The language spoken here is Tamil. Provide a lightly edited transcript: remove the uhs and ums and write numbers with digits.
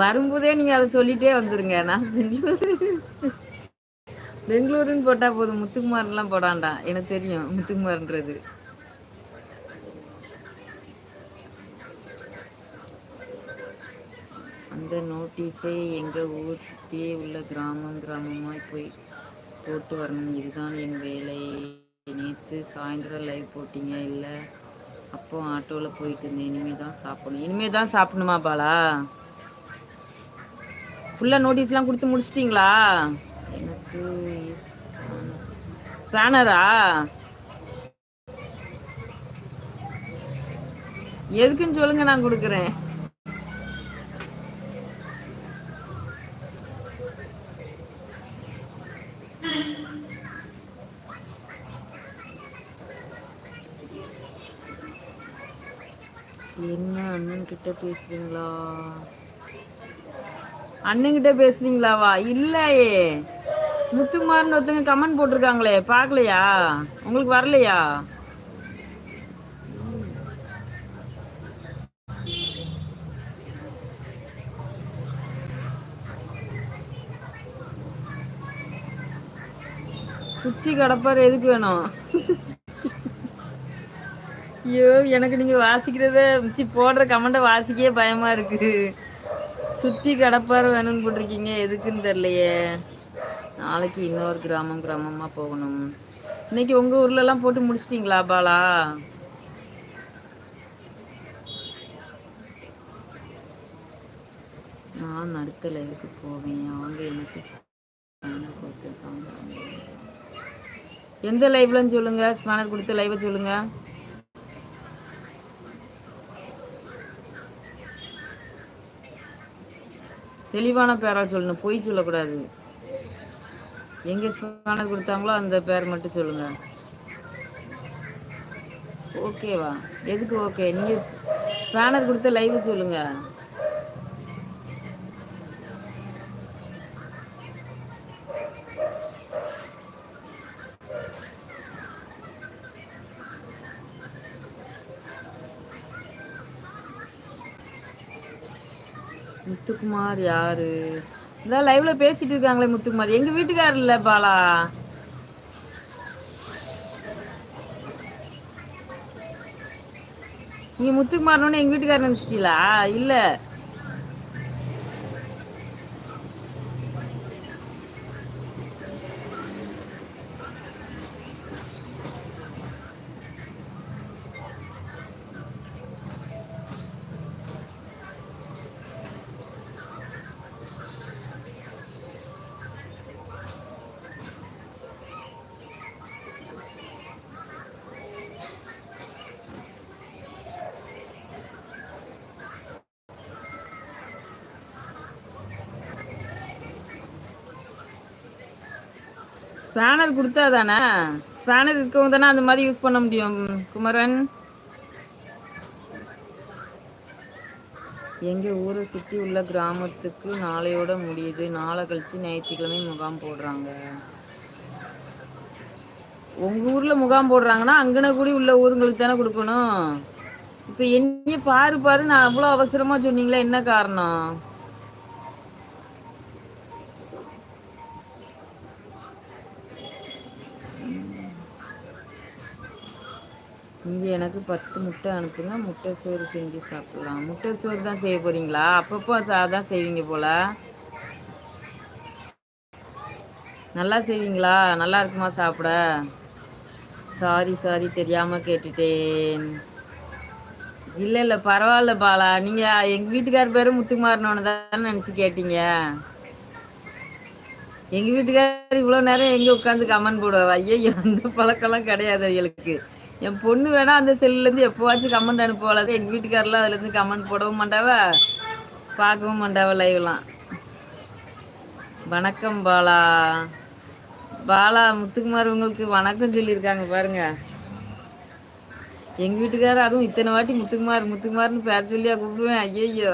வரும்போதே நீங்க அதை சொல்லிட்டே வந்துருங்க. நான் பெங்களூருன்னு போட்டா போதும், முத்துக்குமார்லாம் போடாண்டாம். எனக்கு தெரியும் முத்துக்குமார்ன்றது. அந்த நோட்டீஸை எங்கள் ஊர் சுற்றியே உள்ள கிராமமாய் போய் போட்டு வரணும். இதுதான் என் வேலை. நேற்று சாயந்தரம் லைவ் போட்டீங்க இல்லை? அப்போ ஆட்டோவில் போயிட்டு இருந்தேன். இனிமே தான் சாப்பிடணுமா பாலா? ஃபுல்லாக நோட்டீஸ்லாம் கொடுத்து முடிச்சிட்டிங்களா? எனக்கு ஸ்பேனரா? எதுக்குன்னு சொல்லுங்க, நான் கொடுக்குறேன். என்ன அண்ணன் கிட்ட பேசுறீங்களா? அண்ணன்கிட்ட பேசுறீங்களாவா? இல்லையே, முத்துக்குமார்னு ஒருத்தங்க கமெண்ட் போட்டிருக்காங்களே, பார்க்கலையா? உங்களுக்கு வரலையா? சுத்தி கடப்பார் எதுக்கு வேணும்? ஐயோ, எனக்கு நீங்க வாசிக்கிறத போடுற கமெண்ட வாசிக்கவே பயமா இருக்கு. சுத்தி கடப்பார் வேணும்னு போட்டிருக்கீங்க, எதுக்குன்னு தெரியலையே. நாளைக்கு இன்னொரு கிராமமா போகணும். இன்னைக்கு உங்க ஊர்ல எல்லாம் போட்டு முடிச்சிட்டீங்களா பாலா? நான் அடுத்த லைவுக்கு போவேன். அவங்க எனக்கு கொடுத்துருக்காங்க. எந்த லைவ்லன்னு சொல்லுங்க. ஸ்பேனர் கொடுத்த லைவை சொல்லுங்க. தெளிவான பேரா சொல்லணும், பொய் சொல்லக்கூடாது. எங்க ஸ்பேனர் கொடுத்தாங்களோ அந்த பேர் மட்டும் சொல்லுங்க. ஓகேவா? எதுக்கு ஓகே? நீங்க ஸ்பேனர் கொடுத்த லைவ் சொல்லுங்க. முத்துக்குமார் யாரு? இந்த லைவ்ல பேசிட்டு இருக்காங்களே முத்துக்குமார், எங்க வீட்டுக்காரர் இல்ல பாலா. நீங்க முத்துக்குமார்னு எங்க வீட்டுக்காரர் நினைச்சிட்டீங்களா? இல்ல, ஸ்பேனர் கொடுத்தா தானே, ஸ்பேனர் இருக்கவங்க தானே அந்த மாதிரி யூஸ் பண்ண முடியும். குமரன், எங்க ஊரை சுத்தி உள்ள கிராமத்துக்கு நாளையோட முடியுது. நாளை கழிச்சு ஞாயிற்றுக்கிழமை முகாம் போடுறாங்க. உங்க ஊர்ல முகாம் போடுறாங்கன்னா அங்கன கூடி உள்ள ஊருங்களுக்கு தானே கொடுக்கணும். இப்ப என்ன பாரு, நான் அவ்வளவு அவசரமா சொன்னீங்களா? என்ன காரணம்? நீங்க எனக்கு 10 முட்டை அனுப்புங்க, முட்டை சோறு செஞ்சு சாப்பிடலாம். முட்டை சோறு தான் செய்ய போறீங்களா? அப்பப்போ அதான் செய்வீங்க போல. நல்லா செய்வீங்களா? நல்லா இருக்குமா சாப்பிட? சாரி தெரியாம கேட்டுட்டேன். இல்ல பரவாயில்ல பாலா. நீங்க எங்க வீட்டுக்கார பேரு முத்துக்குமாரனோன்னு தானே நினைச்சு கேட்டீங்க. எங்க வீட்டுக்காரர் இவ்வளவு நேரம் எங்க உட்காந்து கமெண்ட் போடுவா? ஐயோ, அந்த பழக்கம்லாம் கிடையாது அவங்களுக்கு. என் பொண்ணு வேணா அந்த செல்லுல இருந்து எப்பவாச்சும் கமெண்ட் அனுப்புவாள். எங்க வீட்டுக்காரெல்லாம் அதுல இருந்து கமெண்ட் போடவும் மாட்டாவ, பார்க்கவும் மாட்டாவ லைவ்லாம். வணக்கம் பாலா. பாலா, முத்துக்குமார் உங்களுக்கு வணக்கம் சொல்லியிருக்காங்க பாருங்க. எங்க வீட்டுக்காரர் அதுவும் இத்தனை வாட்டி முத்துக்குமார்னு பேர் சொல்லியா கூப்பிடுவேன். ஐயோ,